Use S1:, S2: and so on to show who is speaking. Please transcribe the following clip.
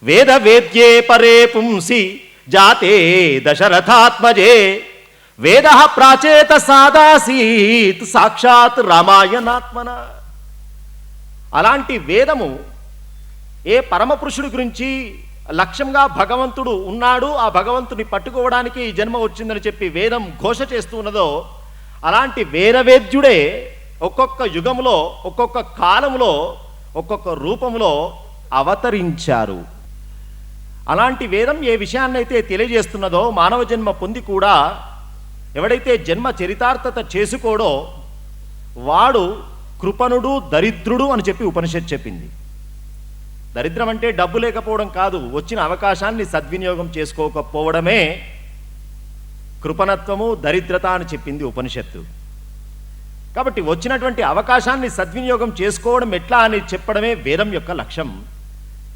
S1: వేద వేద్యే పరే పుంసి జాతే దశరథాత్మజే వేద ప్రాచేత సాదాసీత్ సాక్షాత్ రామాయణాత్మన. అలాంటి వేదము ఏ పరమపురుషుడి గురించి లక్ష్యంగా భగవంతుడు ఉన్నాడు, ఆ భగవంతుని పట్టుకోవడానికి ఈ జన్మ వచ్చిందని చెప్పి వేదం ఘోష చేస్తూ ఉన్నదో, అలాంటి వేదవేద్యుడే ఒక్కొక్క యుగంలో, ఒక్కొక్క కాలంలో, ఒక్కొక్క రూపంలో అవతరించారు. అలాంటి వేదం ఏ విషయాన్నైతే తెలియజేస్తున్నదో, మానవ జన్మ పొంది కూడా ఎవడైతే జన్మ చరితార్థత చేసుకోడో వాడు కృపణుడు, దరిద్రుడు అని చెప్పి ఉపనిషత్తు చెప్పింది. దరిద్రం అంటే డబ్బు లేకపోవడం కాదు, వచ్చిన అవకాశాన్ని సద్వినియోగం చేసుకోకపోవడమే కృపణత్వము, దరిద్రత అని చెప్పింది ఉపనిషత్తు. కాబట్టి వచ్చినటువంటి అవకాశాన్ని సద్వినియోగం చేసుకోవడం ఎట్లా అని చెప్పడమే వేదం యొక్క లక్ష్యం.